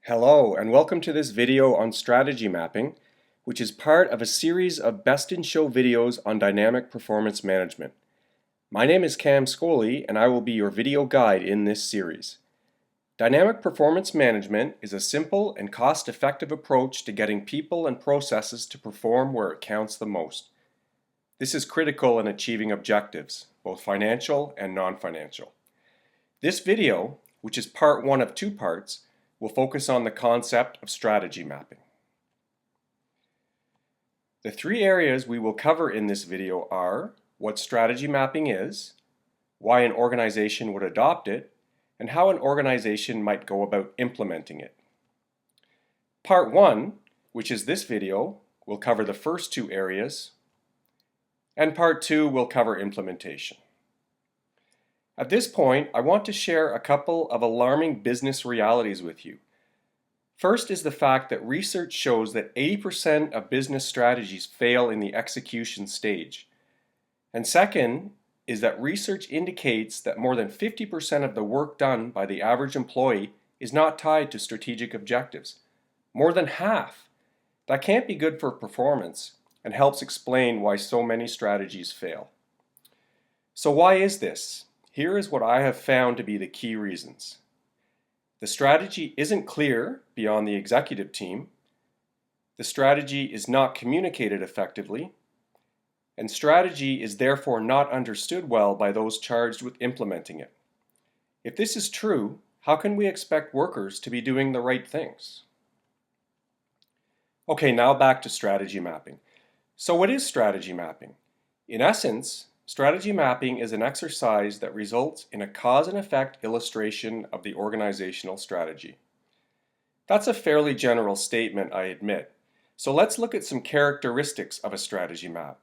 Hello and welcome to this video on strategy mapping, which is part of a series of Best in Show videos on dynamic performance management. My name is Cam Scully and I will be your video guide in this series. Dynamic performance management is a simple and cost-effective approach to getting people and processes to perform where it counts the most. This is critical in achieving objectives, both financial and non-financial. This video, which is part one of two parts, will focus on the concept of strategy mapping. The three areas we will cover in this video are what strategy mapping is, why an organization would adopt it, and how an organization might go about implementing it. Part 1, which is this video, will cover the first two areas, and Part 2 will cover implementation. At this point, I want to share a couple of alarming business realities with you. First is the fact that research shows that 80% of business strategies fail in the execution stage. And second is that research indicates that more than 50% of the work done by the average employee is not tied to strategic objectives. More than half. That can't be good for performance and helps explain why so many strategies fail. So why is this? Here is what I have found to be the key reasons. The strategy isn't clear beyond the executive team. The strategy is not communicated effectively. And strategy is therefore not understood well by those charged with implementing it. If this is true, how can we expect workers to be doing the right things? Okay, now back to strategy mapping. So what is strategy mapping? In essence, strategy mapping is an exercise that results in a cause and effect illustration of the organizational strategy. That's a fairly general statement, I admit. So let's look at some characteristics of a strategy map.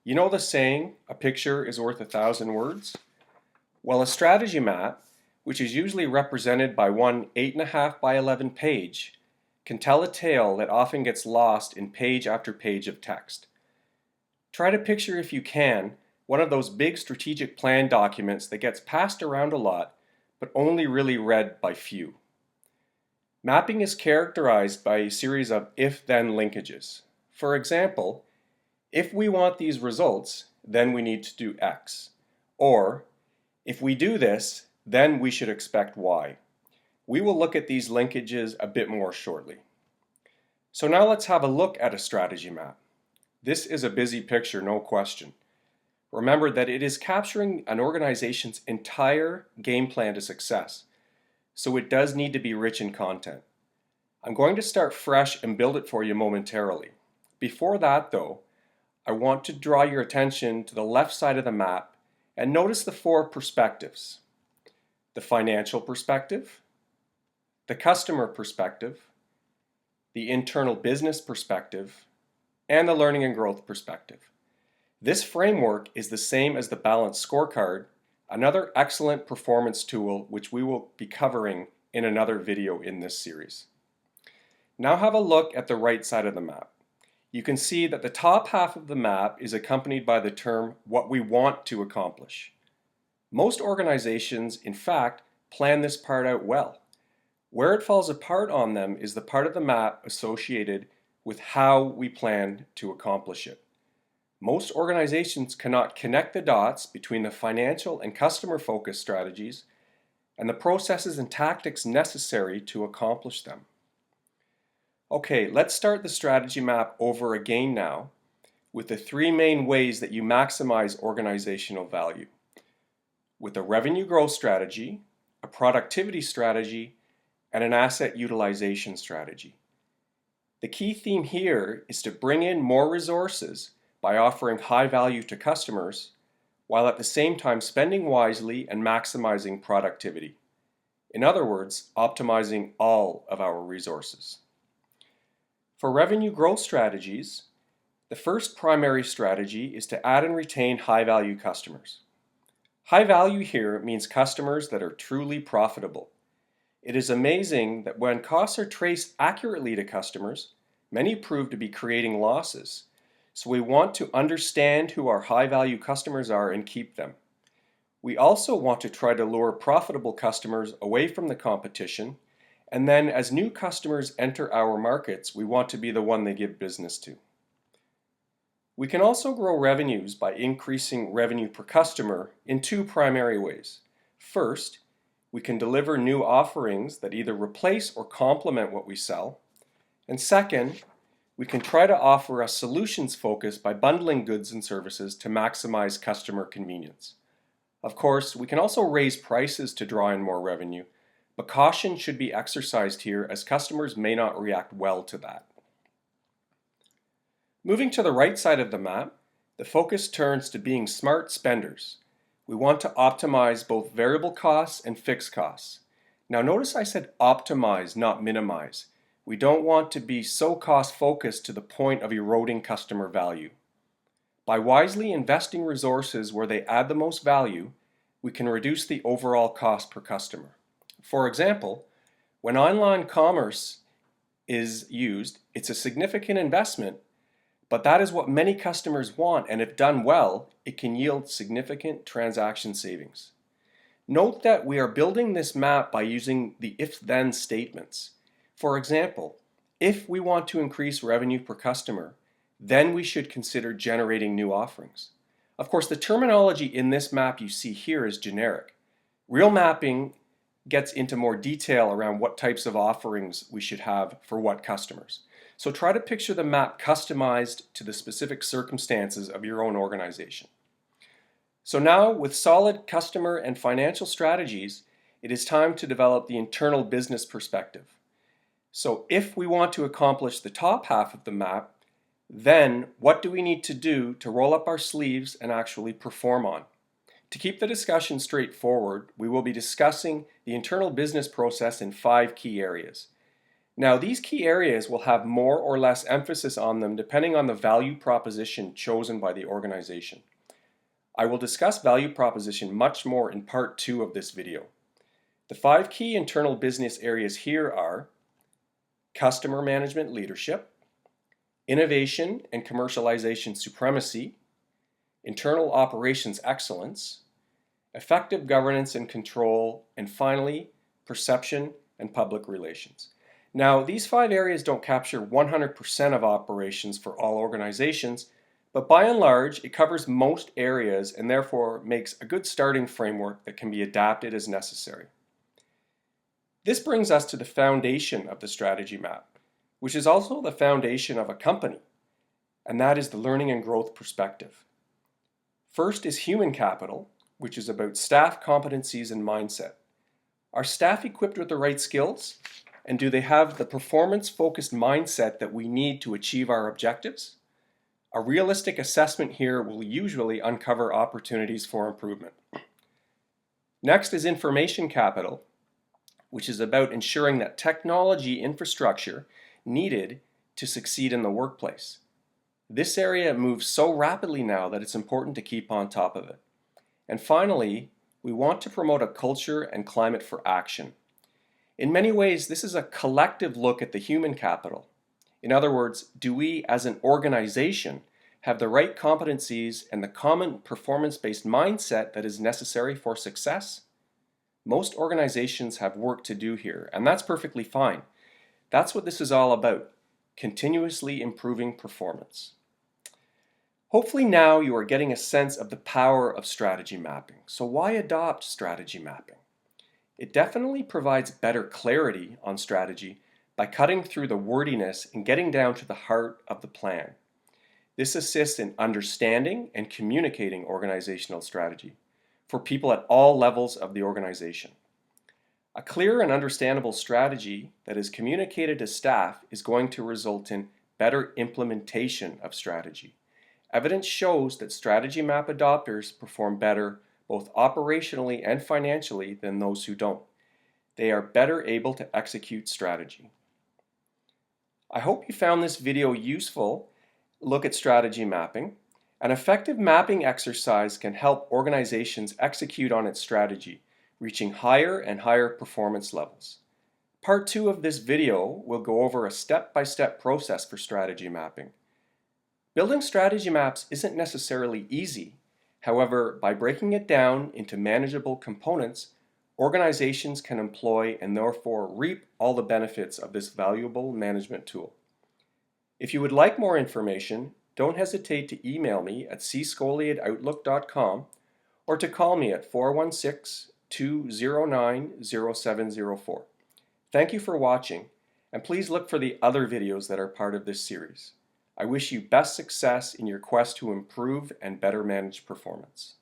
You know the saying, a picture is worth 1,000 words? Well, a strategy map, which is usually represented by one 8.5 by 11 page, can tell a tale that often gets lost in page after page of text. Try to picture, if you can, one of those big strategic plan documents that gets passed around a lot, but only really read by few. Mapping is characterized by a series of if-then linkages. For example, if we want these results, then we need to do X. Or, if we do this, then we should expect Y. We will look at these linkages a bit more shortly. So now let's have a look at a strategy map. This is a busy picture, no question. Remember that it is capturing an organization's entire game plan to success, so it does need to be rich in content. I'm going to start fresh and build it for you momentarily. Before that though, I want to draw your attention to the left side of the map and notice the four perspectives. The financial perspective, the customer perspective, the internal business perspective, and the learning and growth perspective. This framework is the same as the balanced scorecard, another excellent performance tool which we will be covering in another video in this series. Now have a look at the right side of the map. You can see that the top half of the map is accompanied by the term what we want to accomplish. Most organizations, in fact, plan this part out well. Where it falls apart on them is the part of the map associated with how we plan to accomplish it. Most organizations cannot connect the dots between the financial and customer-focused strategies and the processes and tactics necessary to accomplish them. Okay, let's start the strategy map over again now with the three main ways that you maximize organizational value. With a revenue growth strategy, a productivity strategy, and an asset utilization strategy. The key theme here is to bring in more resources by offering high value to customers, while at the same time spending wisely and maximizing productivity. In other words, optimizing all of our resources. For revenue growth strategies, the first primary strategy is to add and retain high value customers. High value here means customers that are truly profitable. It is amazing that when costs are traced accurately to customers, many prove to be creating losses. So we want to understand who our high-value customers are and keep them. We also want to try to lure profitable customers away from the competition And then as new customers enter our markets, we want to be the one they give business to. We can also grow revenues by increasing revenue per customer in two primary ways. First, we can deliver new offerings that either replace or complement what we sell. And second, we can try to offer a solutions focus by bundling goods and services to maximize customer convenience. Of course, we can also raise prices to draw in more revenue, but caution should be exercised here as customers may not react well to that. Moving to the right side of the map, the focus turns to being smart spenders. We want to optimize both variable costs and fixed costs. Now notice I said optimize, not minimize. We don't want to be so cost focused to the point of eroding customer value. By wisely investing resources where they add the most value, we can reduce the overall cost per customer. For example, when online commerce is used, it's a significant investment, but that is what many customers want, and if done well, it can yield significant transaction savings. Note that we are building this map by using the if-then statements. For example, if we want to increase revenue per customer, then we should consider generating new offerings. Of course, the terminology in this map you see here is generic. Real mapping gets into more detail around what types of offerings we should have for what customers. So try to picture the map customized to the specific circumstances of your own organization. So now, with solid customer and financial strategies, it is time to develop the internal business perspective. So if we want to accomplish the top half of the map, then what do we need to do to roll up our sleeves and actually perform on? To keep the discussion straightforward, we will be discussing the internal business process in 5 key areas. Now, these key areas will have more or less emphasis on them depending on the value proposition chosen by the organization. I will discuss value proposition much more in part 2 of this video. The 5 key internal business areas here are customer management leadership, innovation and commercialization supremacy, internal operations excellence, effective governance and control, and finally, perception and public relations. Now, these 5 areas don't capture 100% of operations for all organizations, but by and large, it covers most areas and therefore makes a good starting framework that can be adapted as necessary. This brings us to the foundation of the strategy map, which is also the foundation of a company, and that is the learning and growth perspective. First is human capital, which is about staff competencies and mindset. Are staff equipped with the right skills? And do they have the performance-focused mindset that we need to achieve our objectives? A realistic assessment here will usually uncover opportunities for improvement. Next is information capital, which is about ensuring that technology infrastructure needed to succeed in the workplace. This area moves so rapidly now that it's important to keep on top of it. And finally, we want to promote a culture and climate for action. In many ways, this is a collective look at the human capital. In other words, do we as an organization have the right competencies and the common performance-based mindset that is necessary for success? Most organizations have work to do here, and that's perfectly fine. That's what this is all about, continuously improving performance. Hopefully now you are getting a sense of the power of strategy mapping. So why adopt strategy mapping? It definitely provides better clarity on strategy by cutting through the wordiness and getting down to the heart of the plan. This assists in understanding and communicating organizational strategy for people at all levels of the organization. A clear and understandable strategy that is communicated to staff is going to result in better implementation of strategy. Evidence shows that strategy map adopters perform better both operationally and financially than those who don't. They are better able to execute strategy. I hope you found this video useful. Look at strategy mapping. An effective mapping exercise can help organizations execute on its strategy, reaching higher and higher performance levels. Part 2 of this video will go over a step-by-step process for strategy mapping. Building strategy maps isn't necessarily easy. However, by breaking it down into manageable components, organizations can employ and therefore reap all the benefits of this valuable management tool. If you would like more information, don't hesitate to email me at cscully@outlook.com or to call me at 416-209-0704. Thank you for watching, and please look for the other videos that are part of this series. I wish you best success in your quest to improve and better manage performance.